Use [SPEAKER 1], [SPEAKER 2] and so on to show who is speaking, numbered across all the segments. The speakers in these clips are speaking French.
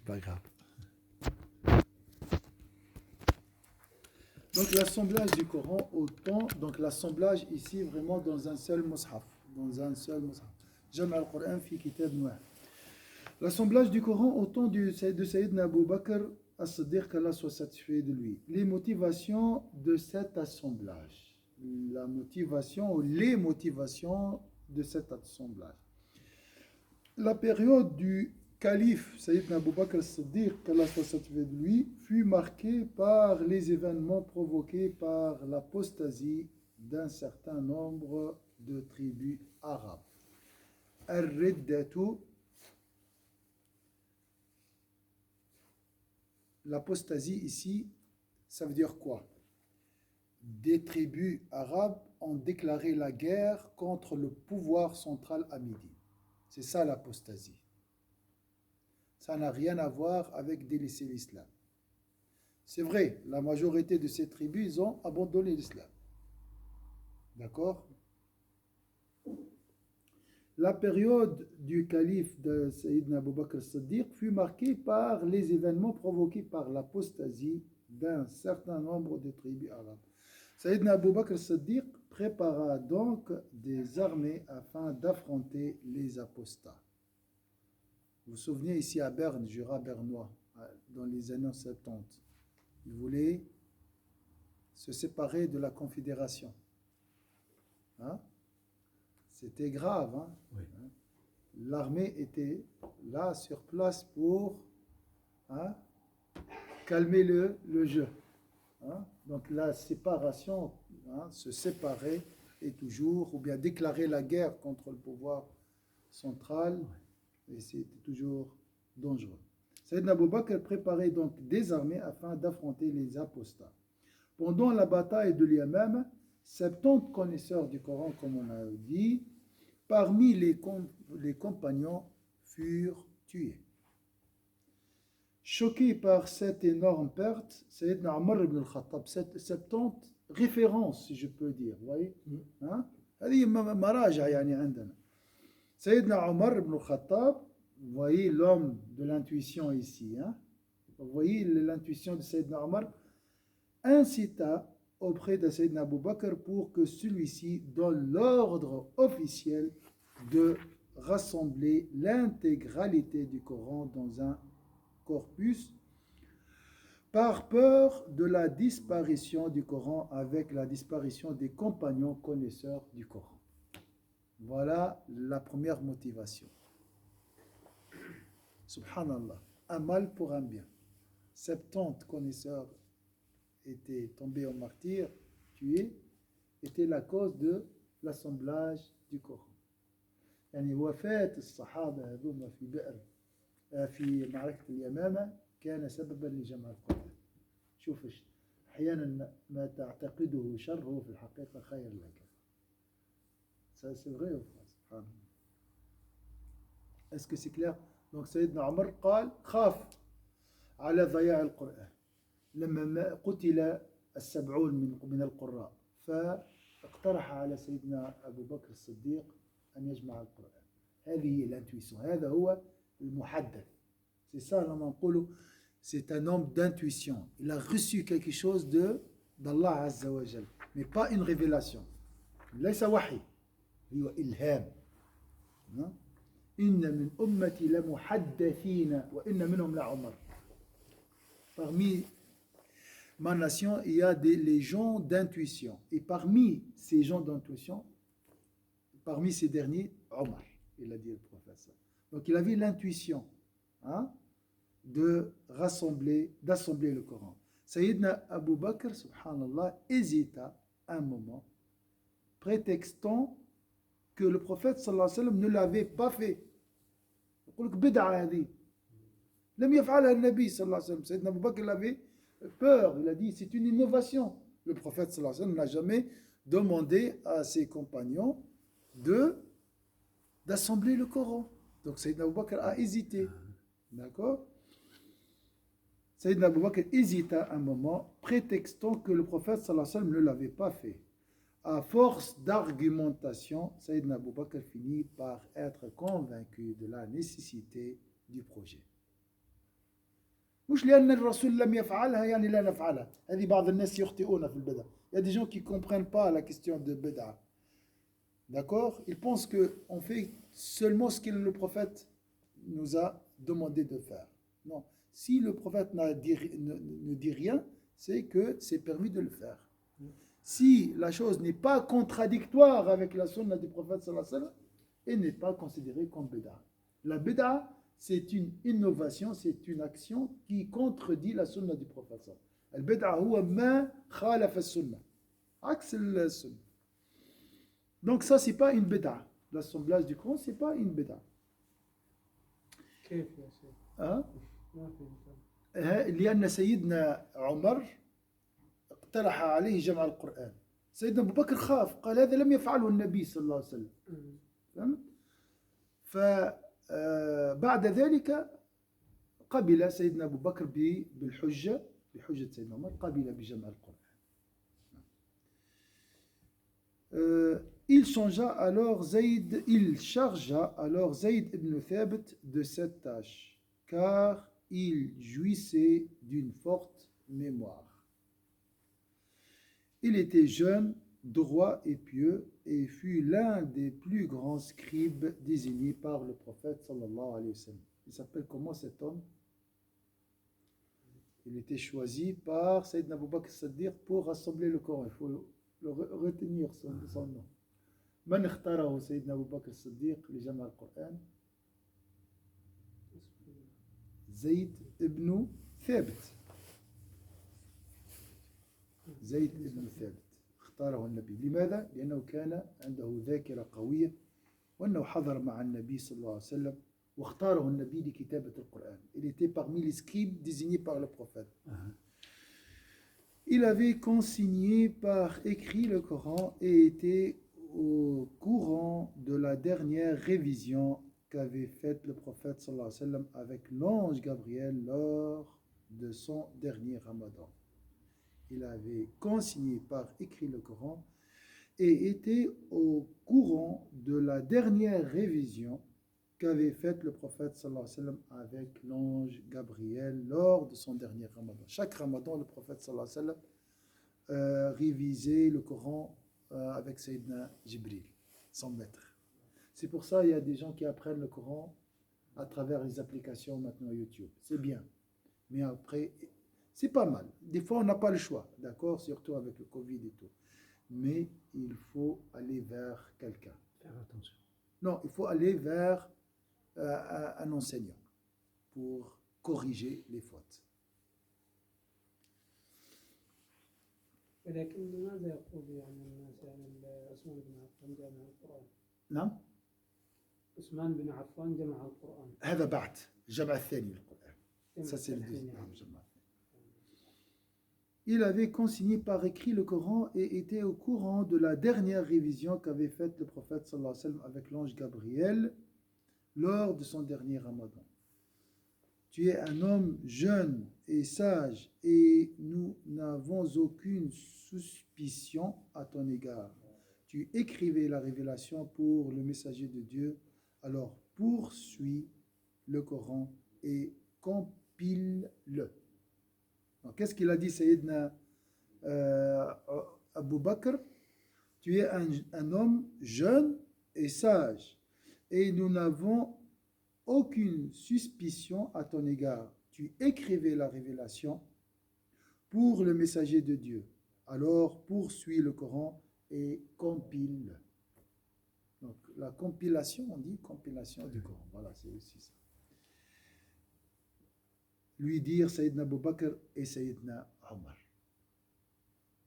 [SPEAKER 1] Pas grave.
[SPEAKER 2] Donc l'assemblage du Coran au temps, donc l'assemblage ici vraiment dans un seul mushaf, dans un seul mushaf. Jam' al-Qur'an fi kitab noir. L'assemblage du Coran au temps de Sayyidina Abu Bakr as-Siddiq, qu'Allah soit satisfait de lui. Les motivations de cet assemblage. La motivation ou les motivations de cet assemblage. La période du calife Sayyidina Abu Bakr as-Siddiq, qu'Allah soit satisfait de lui, fut marquée par les événements provoqués par l'apostasie d'un certain nombre de tribus arabes. Ar-Riddatu. L'apostasie ici, ça veut dire quoi? Des tribus arabes ont déclaré la guerre contre le pouvoir central à Midi. C'est ça l'apostasie. Ça n'a rien à voir avec délaisser l'islam. C'est vrai, la majorité de ces tribus, ils ont abandonné l'islam. D'accord? La période du calife de Sayyidina Abu Bakr as-Siddiq fut marquée par les événements provoqués par l'apostasie d'un certain nombre de tribus arabes. Sayyidina Abu Bakr as-Siddiq prépara donc des armées afin d'affronter les apostats. Vous vous souvenez ici à Berne, Jura bernois, dans les années 70, il voulait se séparer de la Confédération. Hein? C'était grave. Hein?
[SPEAKER 1] Oui.
[SPEAKER 2] L'armée était là sur place pour calmer le jeu. Hein? Donc la séparation, se séparer est toujours, ou bien déclarer la guerre contre le pouvoir central, et c'était toujours dangereux. Sayyidina Abu Bakr préparait donc des armées afin d'affronter les apostats. Pendant la bataille de l'Yamam, 70 connaisseurs du Coran, comme on a dit, parmi les compagnons furent tués. Choqué par cette énorme perte, Sayyidina Omar ibn al-Khattab, 70 références, si je peux dire, vous voyez, هذه مراجع يعني عندنا. Sayyidina Omar ibn al-Khattab, vous voyez l'homme de l'intuition ici, vous voyez l'intuition de Sayyidina Omar, incita auprès de Sayyidina Abu Bakr pour que celui-ci donne l'ordre officiel de rassembler l'intégralité du Coran dans un corpus par peur de la disparition du Coran avec la disparition des compagnons connaisseurs du Coran. Voilà la première motivation. Subhanallah, un mal pour un bien. 70 connaisseurs étaient tombés en martyr, tués, était la cause de l'assemblage du Coran. يعني وفاة الصحابة هذوما في بئر في معركة اليمامة كان سببا لجمع القرآن. شوف أحيانا ما تعتقده شر هو في الحقيقة خير لك. C'est vrai ou pas? سبحان الله. Est-ce que c'est clair? Donc سيدنا عمر قال خاف على ضياع القرآن لما قتل 70 من القراء فاقترح على سيدنا أبو بكر الصديق أن يجمع القرآن. هذه هي الانتويسيون. هذا هو المحدث. C'est ça, on نقول c'est un homme d'intuition. Il a reçu quelque chose d'Allah Azza wa Jal, mais pas une révélation. ليس وحي, هو إلهام. إن من أمتي لمحدثين وإن منهم لعمر. Parmi ma nation, il y a les gens d'intuition. Et parmi ces gens d'intuition, parmi ces derniers, Omar, il a dit le prophète. Donc il avait l'intuition d'assembler le Coran. Sayyidina Abu Bakr, subhanallah, hésita un moment, prétextant que le prophète sallallahu alayhi wa sallam ne l'avait pas fait. يقول لك بدعة هذه لم يفعلها النبي صلى الله عليه وسلم. Sayyidina Abu Bakr avait peur, il a dit c'est une innovation. Le prophète sallallahu alayhi wa sallam n'a jamais demandé à ses compagnons d'assembler le Coran. Donc Sayyidina Abu Bakr a hésité. D'accord? Sayyidina Abu Bakr hésita un moment, prétextant que le prophète sallallahu alayhi wa sallam ne l'avait pas fait. À force d'argumentation, Sayyidina Abu Bakr finit par être convaincu de la nécessité du projet. مش لأن الرسول لم يفعلها يعني لا نفعلها. هذه بعض الناس يخطئون في البدع. Il y a des gens qui ne comprennent pas la question de bid'a. D'accord? Ils pensent qu'on fait seulement ce que le prophète nous a demandé de faire. Non. Si le prophète ne dit rien, c'est que c'est permis de le faire. Si la chose n'est pas contradictoire avec la sunna du prophète sallallahu alayhi wa sallam, elle n'est pas considérée comme bid'a. La bid'a, c'est une innovation, c'est une action qui contredit la sunna du prophète sallallahu alayhi wa sallam. Al-bid'a huwa ma khalafa as-sunna. Axe al-sunna. Donc ça, c'est pas une bid'a. L'assemblage du Coran, c'est pas une bid'a.
[SPEAKER 1] كيف يا شيخ؟
[SPEAKER 2] Hein?
[SPEAKER 1] ما في مثال.
[SPEAKER 2] لأن سيدنا عمر اقترح عليه جمع القرآن. سيدنا أبو بكر خاف، قال هذا لم يفعله النبي صلى الله عليه وسلم. فهمت؟ فبعد ذلك قبل سيدنا أبو بكر بحجة سيدنا عمر، قبل بجمع القرآن. Il chargea alors Zayd ibn Thabit de cette tâche, car il jouissait d'une forte mémoire. Il était jeune, droit et pieux, et fut l'un des plus grands scribes désignés par le prophète sallallahu alayhi wa sallam. Il s'appelle comment cet homme? Il était choisi par Sayyidina Abu Bakr Siddiq pour rassembler le Coran. Il faut retenir son nom. من اختاره سيدنا أبو بكر الصديق لجمع القرآن؟ زيد ابن ثابت. زيد ابن ثابت اختاره النبي. لماذا؟ لأنه كان عنده ذاكرة قوية، وأنه حضر مع النبي صلى الله عليه وسلم، واختاره النبي لكتابة القرآن. Il était parmi les scribes désignés par le prophète. Il avait consigné par écrit le Coran et était au courant de la dernière révision qu'avait faite le prophète sallallahu alayhi wa sallam avec l'ange Gabriel lors de son dernier ramadan. Il avait consigné par écrit le Coran et était au courant de la dernière révision qu'avait faite le prophète sallallahu alayhi wa sallam avec l'ange Gabriel lors de son dernier ramadan. Chaque ramadan, le prophète sallallahu alayhi wa sallam révisait le Coran avec Sayyidina Jibril, son maître. C'est pour ça qu'il y a des gens qui apprennent le Coran à travers les applications maintenant YouTube. C'est bien. Mais après, c'est pas mal. Des fois, on n'a pas le choix, d'accord? Surtout avec le Covid et tout. Mais il faut aller vers quelqu'un.
[SPEAKER 1] Faire attention.
[SPEAKER 2] Non, il faut aller vers un enseignant pour corriger les fautes.
[SPEAKER 1] ولكن لماذا يقول يعني الناس يعني عثمان بن عفان جمع القرآن؟
[SPEAKER 2] نعم.
[SPEAKER 1] عثمان بن عفان جمع القرآن.
[SPEAKER 2] هذا بعد الجمع الثاني للقرآن.
[SPEAKER 1] جمع
[SPEAKER 2] Ça c'est le
[SPEAKER 1] الثاني
[SPEAKER 2] deuxième.
[SPEAKER 1] يعني.
[SPEAKER 2] Il avait consigné par écrit le Coran et était au courant de la dernière révision qu'avait faite le prophète sallallahu alayhi wa sallam avec l'ange Gabriel lors de son dernier ramadan. Tu es un homme jeune et sage et nous n'avons aucune suspicion à ton égard. Tu écrivais la révélation pour le messager de Dieu, alors poursuis le Coran et compile-le. Donc, qu'est-ce qu'il a dit Sayyidina Abu Bakr? Tu es un homme jeune et sage et nous n'avons aucune suspicion à ton égard. Tu écrivais la révélation pour le messager de Dieu. Alors poursuis le Coran et compile. Donc la compilation, on dit compilation du Coran. Voilà, c'est aussi ça. Lui dire Sayyidina Abu Bakr et Sayyidina Omar.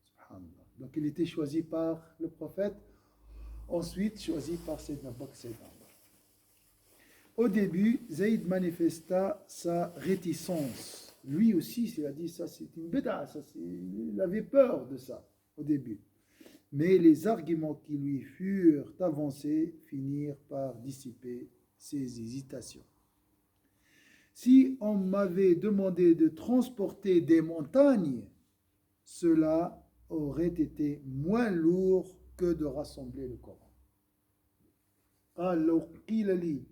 [SPEAKER 2] Subhanallah. Donc il était choisi par le prophète, ensuite choisi par Sayyidina Abu Bakr et Sayyidina Omar. Au début, Zayd manifesta sa réticence. Lui aussi, il a dit ça, c'est une bid'a, il avait peur de ça au début. Mais les arguments qui lui furent avancés finirent par dissiper ses hésitations. Si on m'avait demandé de transporter des montagnes, cela aurait été moins lourd que de rassembler le Coran. قال لو قيل لي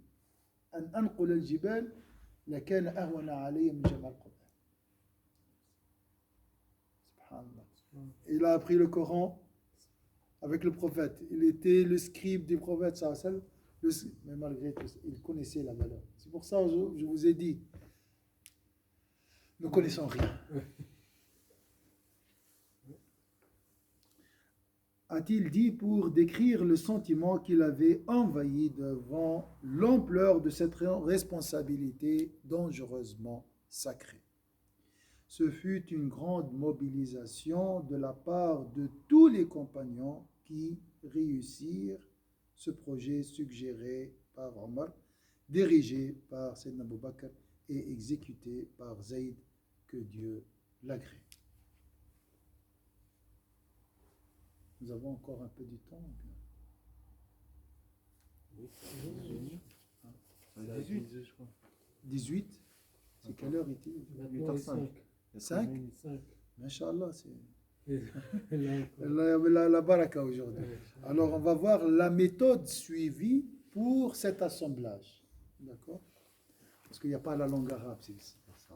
[SPEAKER 2] أن أنقل الجبال لكان أهون علي من جمع القرآن. Il a appris le Coran avec le prophète. Il était le scribe du prophète, mais malgré tout, il connaissait la valeur. C'est pour ça que je vous ai dit, nous ne connaissons rien. A-t-il dit pour décrire le sentiment qu'il avait envahi devant l'ampleur de cette responsabilité dangereusement sacrée. Ce fut une grande mobilisation de la part de tous les compagnons qui réussirent ce projet suggéré par Omar, dirigé par Sayyidina Abu Bakr et exécuté par Zayd, que Dieu l'agrée. Nous avons encore un peu du temps.
[SPEAKER 3] Oui,
[SPEAKER 1] C'est 18, je crois.
[SPEAKER 2] 18. C'est quelle heure est-il?
[SPEAKER 1] 8h05.
[SPEAKER 2] 5.
[SPEAKER 1] 5.
[SPEAKER 2] Inch'Allah, c'est
[SPEAKER 1] Là,
[SPEAKER 2] la baraka aujourd'hui. Alors, on va voir la méthode suivie pour cet assemblage. D'accord? Parce qu'il n'y a pas la langue arabe, c'est pour ça.